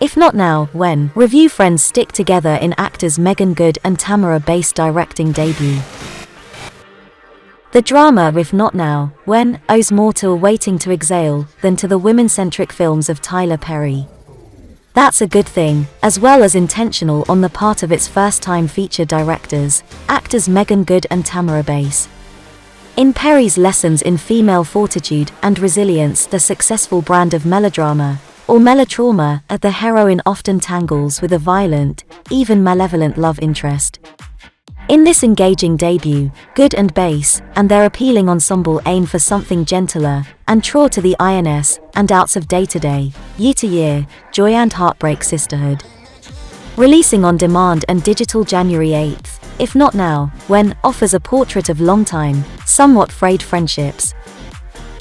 If not now, when? Review friends stick together in actors Meagan Good and Tamara Bass directing debut. The drama If Not Now, When owes more to Waiting to Exhale than to the women-centric films of Tyler Perry. That's a good thing, as well as intentional on the part of its first-time feature directors, actors Meagan Good and Tamara Bass. In Perry's Lessons in Female Fortitude and Resilience, the successful brand of melodrama, or melotrauma, the heroine often tangles with a violent, even malevolent love interest. In this engaging debut, Good and Bass and their appealing ensemble aim for something gentler and truer to the ins and outs of day-to-day, year-to-year, joy and heartbreak sisterhood. Releasing on demand and digital January 8th, If Not Now, When offers a portrait of long-time, somewhat frayed friendships.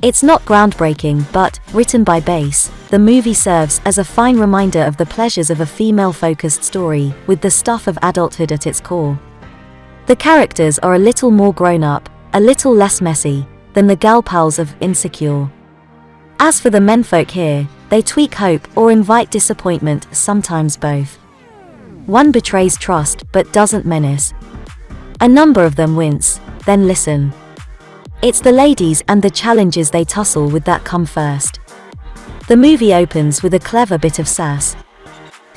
It's not groundbreaking, but, written by Bass, the movie serves as a fine reminder of the pleasures of a female-focused story, with the stuff of adulthood at its core. The characters are a little more grown-up, a little less messy, than the gal pals of Insecure. As for the menfolk here, they tweak hope or invite disappointment, sometimes both. One betrays trust but doesn't menace. A number of them wince, then listen. It's the ladies and the challenges they tussle with that come first. The movie opens with a clever bit of sass.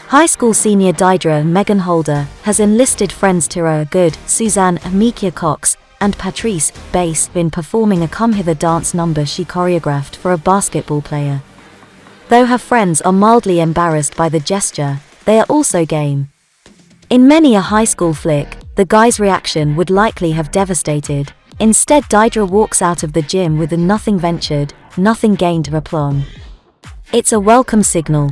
High school senior Deidre Megan Holder has enlisted friends Tara Good, Suzanne Mikia Cox, and Patrice Bass in performing a come-hither dance number she choreographed for a basketball player. Though her friends are mildly embarrassed by the gesture, they are also game. In many a high school flick, the guy's reaction would likely have devastated. Instead, Deidre walks out of the gym with a nothing ventured, nothing gained aplomb. It's a welcome signal.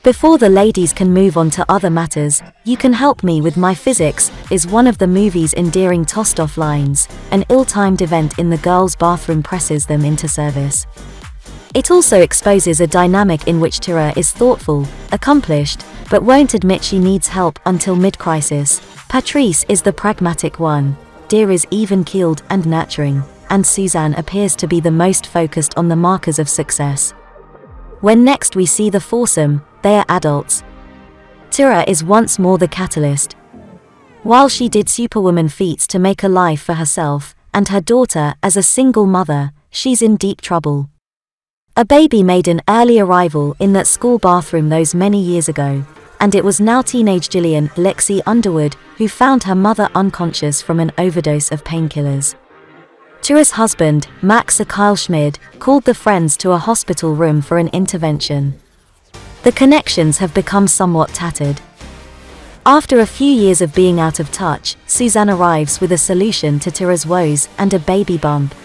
Before the ladies can move on to other matters, "You can help me with my physics" is one of the movie's endearing tossed-off lines. An ill-timed event in the girls' bathroom presses them into service. It also exposes a dynamic in which Tara is thoughtful, accomplished, but won't admit she needs help until mid-crisis. Patrice is the pragmatic one, Dear is even-keeled and nurturing, and Suzanne appears to be the most focused on the markers of success. When next we see the foursome, they are adults. Tara is once more the catalyst. While she did superwoman feats to make a life for herself and her daughter as a single mother, she's in deep trouble. A baby made an early arrival in that school bathroom those many years ago, and it was now teenage Gillian Lexi Underwood who found her mother unconscious from an overdose of painkillers. Tara's husband, Max Kyle Schmid, called the friends to a hospital room for an intervention. The connections have become somewhat tattered. After a few years of being out of touch, Suzanne arrives with a solution to Tara's woes and a baby bump.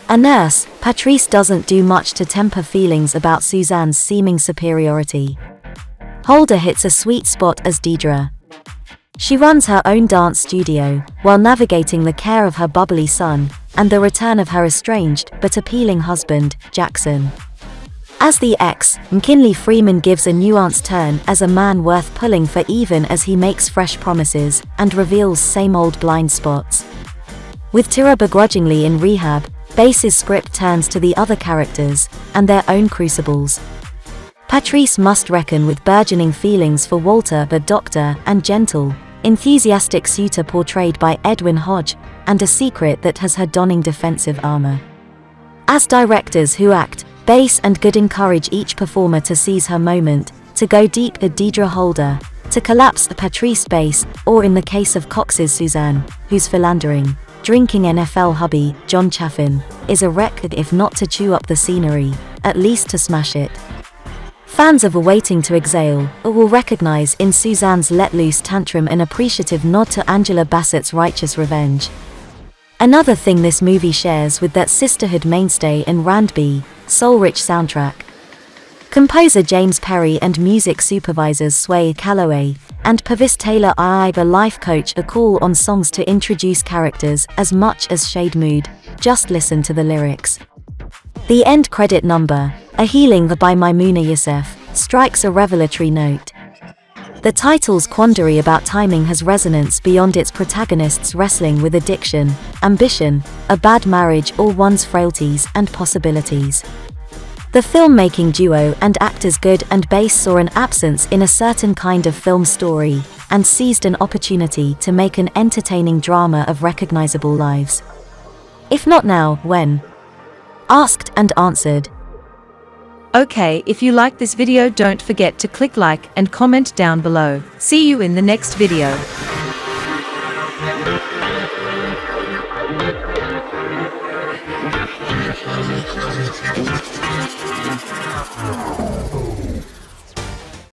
A nurse, Patrice doesn't do much to temper feelings about Suzanne's seeming superiority. Holder hits a sweet spot as Deidre. She runs her own dance studio, while navigating the care of her bubbly son, and the return of her estranged but appealing husband, Jackson. As the ex, McKinley Freeman gives a nuanced turn as a man worth pulling for even as he makes fresh promises and reveals same old blind spots. With Tara begrudgingly in rehab, Bass's script turns to the other characters and their own crucibles. Patrice must reckon with burgeoning feelings for Walter the doctor and gentle, enthusiastic suitor portrayed by Edwin Hodge, and a secret that has her donning defensive armor. As directors who act, Bass and Good encourage each performer to seize her moment, to go deep at Deidre Holder, to collapse Patrice Bass, or in the case of Cox's Suzanne, whose philandering, drinking NFL hubby, John Chaffin, is a wreck if not to chew up the scenery, at least to smash it. Fans of Waiting to Exhale will recognize in Suzanne's let-loose tantrum an appreciative nod to Angela Bassett's righteous revenge. Another thing this movie shares with that sisterhood mainstay and R&B, soul-rich soundtrack. Composer James Perry and music supervisors Sway Calloway and Pavis Taylor are a life coach a call on songs to introduce characters as much as shade mood, just listen to the lyrics. The end credit number, A Healing by Maimouna Youssef, strikes a revelatory note. The title's quandary about timing has resonance beyond its protagonists wrestling with addiction, ambition, a bad marriage or one's frailties and possibilities. The filmmaking duo and actors Good and Bass saw an absence in a certain kind of film story and seized an opportunity to make an entertaining drama of recognizable lives. If not now, when? Asked and answered. Okay, if you like this video, don't forget to click like and comment down below. See you in the next video.